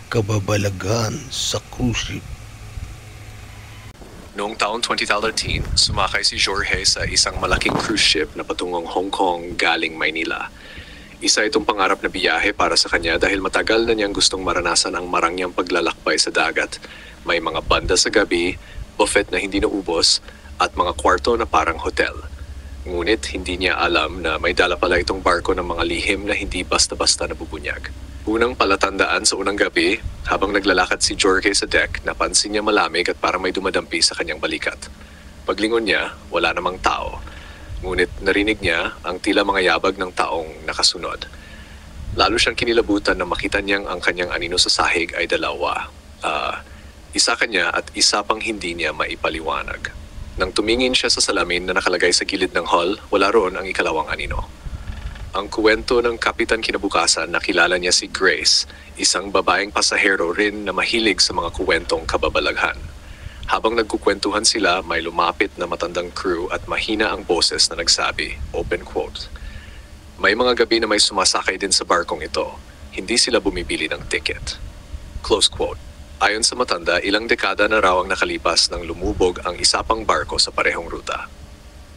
kababalagan sa cruise ship. Noong taong 2013, sumakay si Jorge sa isang malaking cruise ship na patungong Hong Kong galing Maynila. Isa itong pangarap na biyahe para sa kanya dahil matagal na niyang gustong maranasan ang marangyang paglalakbay sa dagat. May mga banda sa gabi, buffet na hindi naubos, at mga kwarto na parang hotel. Ngunit hindi niya alam na may dala pala itong barko ng mga lihim na hindi basta-basta nabubunyag. Unang palatandaan sa unang gabi, habang naglalakad si Jorge sa deck, napansin niya malamig at parang may dumadampi sa kanyang balikat. Paglingon niya, wala namang tao. Ngunit narinig niya ang tila mga yabag ng taong nakasunod. Lalo siyang kinilabutan na makita niyang ang kanyang anino sa sahig ay dalawa. Isa kanya at isa pang hindi niya maipaliwanag. Nang tumingin siya sa salamin na nakalagay sa gilid ng hall, wala roon ang ikalawang anino. Ang kwento ng kapitan kinabukasan, nakilala niya si Grace, isang babaeng pasahero rin na mahilig sa mga kwentong kababalaghan. Habang nagkukwentuhan sila, may lumapit na matandang crew at mahina ang boses na nagsabi, open quote, "May mga gabi na may sumasakay din sa barkong ito. Hindi sila bumibili ng ticket." Close quote. Ayon sa matanda, ilang dekada na raw ang nakalipas nang lumubog ang isa pang barko sa parehong ruta.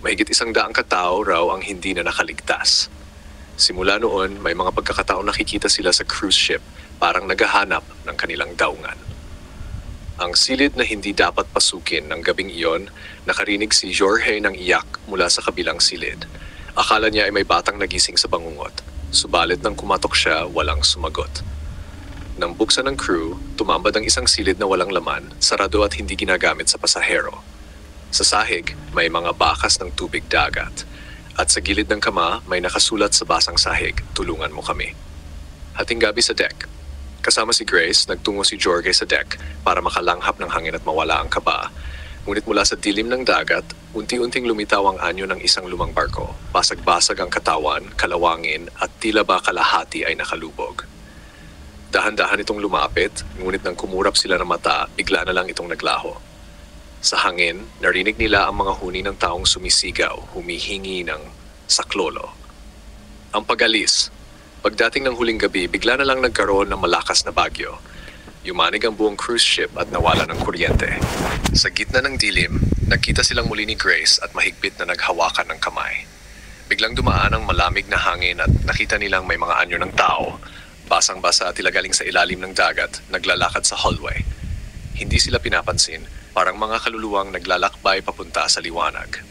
Mahigit 100 katao raw ang hindi na nakaligtas. Simula noon, may mga pagkakataon nakikita sila sa cruise ship parang naghahanap ng kanilang daungan. Ang silid na hindi dapat pasukin ng gabing iyon, nakarinig si Jorge ng iyak mula sa kabilang silid. Akala niya ay may batang nagising sa bangungot, subalit nang kumatok siya, walang sumagot. Nang buksan ng crew, tumambad ang isang silid na walang laman, sarado at hindi ginagamit sa pasahero. Sa sahig, may mga bakas ng tubig dagat. At sa gilid ng kama, may nakasulat sa basang sahig, "Tulungan mo kami." Hating gabi sa deck. Kasama si Grace, nagtungo si Jorge sa deck para makalanghap ng hangin at mawala ang kaba. Ngunit mula sa dilim ng dagat, unti-unting lumitaw ang anyo ng isang lumang barko. Basag-basag ang katawan, kalawangin at tila ba kalahati ay nakalubog. Dahan-dahan itong lumapit, ngunit nang kumurap sila ng mata, bigla na lang itong naglaho. Sa hangin, narinig nila ang mga huni ng taong sumisigaw, humihingi ng saklolo. Ang pag-alis. Pagdating ng huling gabi, bigla na lang nagkaroon ng malakas na bagyo. Yumanig ang buong cruise ship at nawala ng kuryente. Sa gitna ng dilim, nakita silang muli ni Grace at mahigpit na naghawakan ng kamay. Biglang dumaan ang malamig na hangin at nakita nilang may mga anyo ng tao. Basang-basa at tila galing sa ilalim ng dagat, naglalakad sa hallway. Hindi sila pinapansin, parang mga kaluluwang naglalakbay papunta sa liwanag.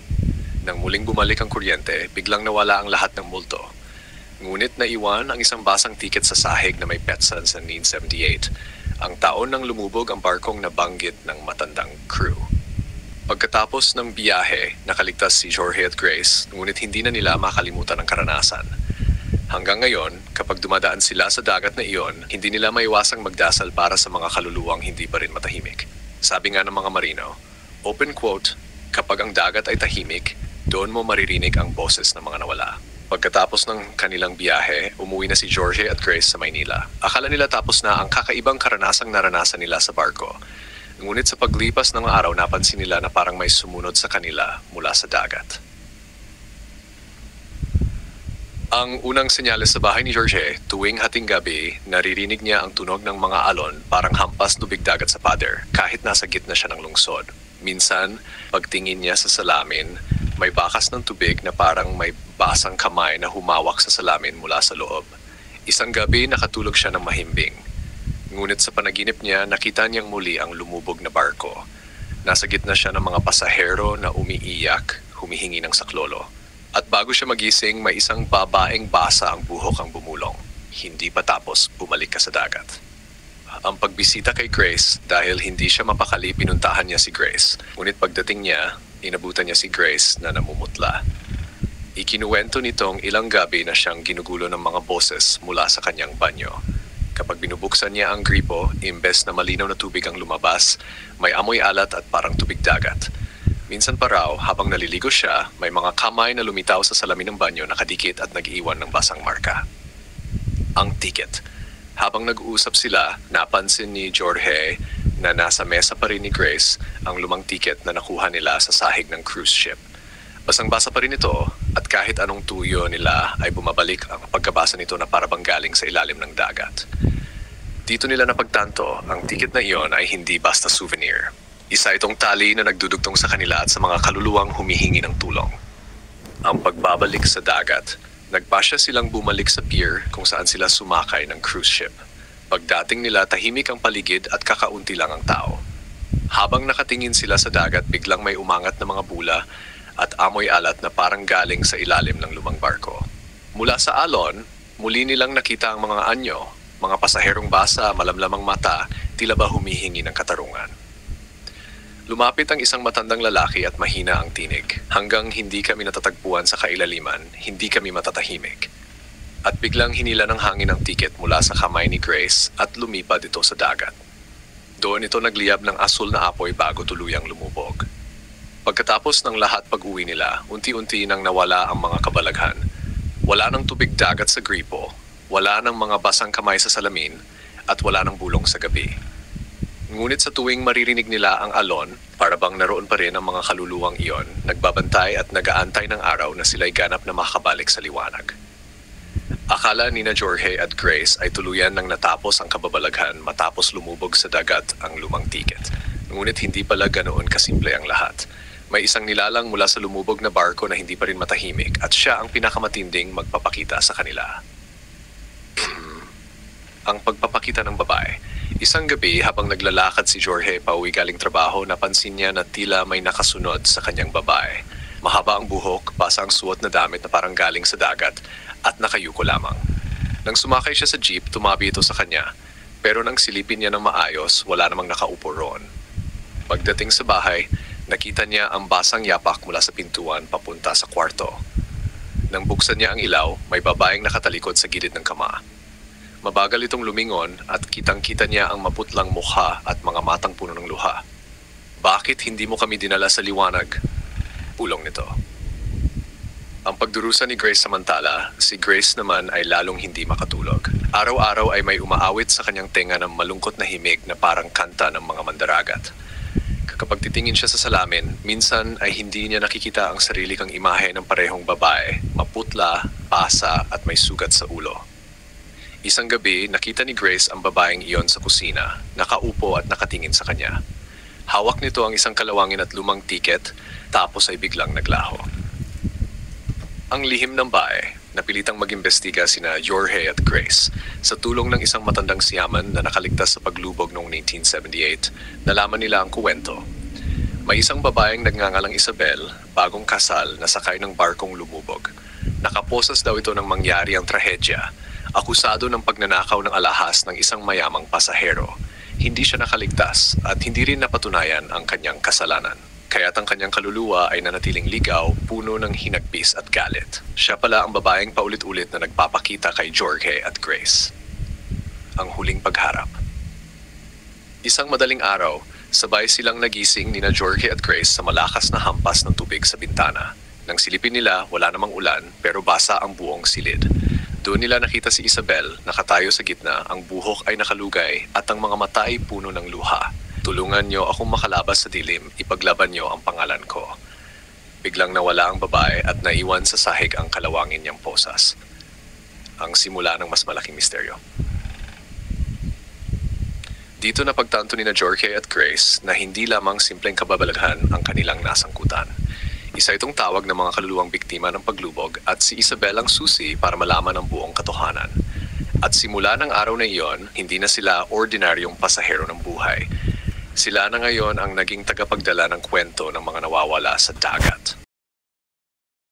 Nang muling bumalik ang kuryente, biglang nawala ang lahat ng multo. Ngunit naiwan ang isang basang tiket sa sahig na may petsa sa 1978, ang taon nang lumubog ang barkong nabanggit ng matandang crew. Pagkatapos ng biyahe, nakaligtas si Jorge at Grace, ngunit hindi na nila makalimutan ang karanasan. Hanggang ngayon, kapag dumadaan sila sa dagat na iyon, hindi nila maiwasang magdasal para sa mga kaluluwang hindi pa rin matahimik. Sabi nga ng mga marino, open quote, "Kapag ang dagat ay tahimik, doon mo maririnig ang boses ng mga nawala." Pagkatapos ng kanilang biyahe, umuwi na si Jorge at Grace sa Maynila. Akala nila tapos na ang kakaibang karanasang naranasan nila sa barko. Ngunit sa paglipas ng araw, napansin nila na parang may sumunod sa kanila mula sa dagat. Ang unang senyales sa bahay ni Jorge, tuwing hating gabi, naririnig niya ang tunog ng mga alon parang hampas tubig dagat sa pader, kahit nasa gitna siya ng lungsod. Minsan, pagtingin niya sa salamin, may bakas ng tubig na parang may basang kamay na humawak sa salamin mula sa loob. Isang gabi, nakatulog siya ng mahimbing. Ngunit sa panaginip niya, nakita niyang muli ang lumubog na barko. Nasa gitna siya ng mga pasahero na umiiyak, humihingi ng saklolo. At bago siya magising, may isang babaeng basa ang buhok ang bumulong. Hindi pa tapos, bumalik ka sa dagat. Ang pagbisita kay Grace, dahil hindi siya mapakali, pinuntahan niya si Grace. Ngunit pagdating niya, inabutan niya si Grace na namumutla. Ikinuwento nitong ilang gabi na siyang ginugulo ng mga boses mula sa kanyang banyo. Kapag binubuksan niya ang gripo, imbes na malinaw na tubig ang lumabas, may amoy alat at parang tubig dagat. Minsan pa raw, habang naliligo siya, may mga kamay na lumitaw sa salamin ng banyo nakadikit at nag-iwan ng basang marka. Ang ticket. Habang nag-uusap sila, napansin ni Jorge na nasa mesa pa rin ni Grace ang lumang ticket na nakuha nila sa sahig ng cruise ship. Basang-basa pa rin ito at kahit anong tuyo nila ay bumabalik ang pagkabasa nito na parabang galing sa ilalim ng dagat. Dito nila napagtanto, ang tiket na iyon ay hindi basta souvenir. Isa itong tali na nagdudugtong sa kanila at sa mga kaluluwang humihingi ng tulong. Ang pagbabalik sa dagat, nagpasya silang bumalik sa pier kung saan sila sumakay ng cruise ship. Pagdating nila, tahimik ang paligid at kakaunti lang ang tao. Habang nakatingin sila sa dagat, biglang may umangat na mga bula at amoy alat na parang galing sa ilalim ng lumang barko. Mula sa alon, muli nilang nakita ang mga anyo, mga pasaherong basa, malamlamang mata, tila ba humihingi ng katarungan. Lumapit ang isang matandang lalaki at mahina ang tinig. Hanggang hindi kami natatagpuan sa kailaliman, hindi kami matatahimik. At biglang hinila ng hangin ang tiket mula sa kamay ni Grace at lumipad ito sa dagat. Doon ito nagliyab ng asul na apoy bago tuluyang lumubog. Pagkatapos ng lahat pag-uwi nila, unti-unti nang nawala ang mga kabalaghan. Wala ng tubig dagat sa gripo, wala ng mga basang kamay sa salamin, at wala ng bulong sa gabi. Ngunit sa tuwing maririnig nila ang alon, para bang naroon pa rin ang mga kaluluwang iyon, nagbabantay at nagaantay ng araw na sila'y ganap na makabalik sa liwanag. Akala ni na Jorge at Grace ay tuluyan nang natapos ang kababalaghan matapos lumubog sa dagat ang lumang tiket. Ngunit hindi pala ganoon kasimple ang lahat. May isang nilalang mula sa lumubog na barko na hindi pa rin matahimik at siya ang pinakamatinding magpapakita sa kanila. Ang pagpapakita ng babae. Isang gabi habang naglalakad si Jorge pauwi galing trabaho, napansin niya na tila may nakasunod sa kanyang babae. Mahaba ang buhok, basa ang suot na damit na parang galing sa dagat at nakayuko lamang. Nang sumakay siya sa jeep, tumabi ito sa kanya. Pero nang silipin niya ng maayos, wala namang nakaupo roon. Pagdating sa bahay, nakita niya ang basang yapak mula sa pintuan papunta sa kwarto. Nang buksan niya ang ilaw, may babaeng nakatalikod sa gilid ng kama. Mabagal itong lumingon at kitang-kita niya ang maputlang mukha at mga matang puno ng luha. Bakit hindi mo kami dinala sa liwanag? Pulong nito. Ang pagdurusa ni Grace samantala, si Grace naman ay lalong hindi makatulog. Araw-araw ay may umaawit sa kanyang tenga ng malungkot na himig na parang kanta ng mga mandaragat. Kapag titingin siya sa salamin, minsan ay hindi niya nakikita ang sarili kang imahe ng parehong babae, maputla, pasa at may sugat sa ulo. Isang gabi, nakita ni Grace ang babaeng iyon sa kusina, nakaupo at nakatingin sa kanya. Hawak nito ang isang kalawangin at lumang tiket, tapos ay biglang naglaho. Ang lihim ng bae, napilitang mag-imbestiga sina Jorge at Grace. Sa tulong ng isang matandang siyaman na nakaligtas sa paglubog noong 1978, nalaman nila ang kuwento. May isang babaeng nagngangalang Isabel, bagong kasal, na sakay ng barkong lumubog. Nakaposas daw ito nang mangyari ang trahedya. Akusado ng pagnanakaw ng alahas ng isang mayamang pasahero. Hindi siya nakaligtas at hindi rin napatunayan ang kanyang kasalanan. Kaya't ang kanyang kaluluwa ay nanatiling ligaw, puno ng hinagbis at galit. Siya pala ang babaeng paulit-ulit na nagpapakita kay Jorge at Grace. Ang huling pagharap. Isang madaling araw, sabay silang nagising nina Jorge at Grace sa malakas na hampas ng tubig sa bintana. Nang silipin nila, wala namang ulan pero basa ang buong silid. Doon nila nakita si Isabel, nakatayo sa gitna, ang buhok ay nakalugay at ang mga mata ay puno ng luha. Tulungan niyo akong makalabas sa dilim, ipaglaban niyo ang pangalan ko. Biglang nawala ang babae at naiwan sa sahig ang kalawangin niyang posas. Ang simula ng mas malaking misteryo. Dito napagtanto ni na Jorge at Grace na hindi lamang simpleng kababalaghan ang kanilang nasangkutan. Isa itong tawag ng mga kaluluwang biktima ng paglubog at si Isabel ang susi para malaman ang buong katotohanan. At simula ng araw na iyon, hindi na sila ordinaryong pasahero ng buhay. Sila na ngayon ang naging tagapagdala ng kwento ng mga nawawala sa dagat.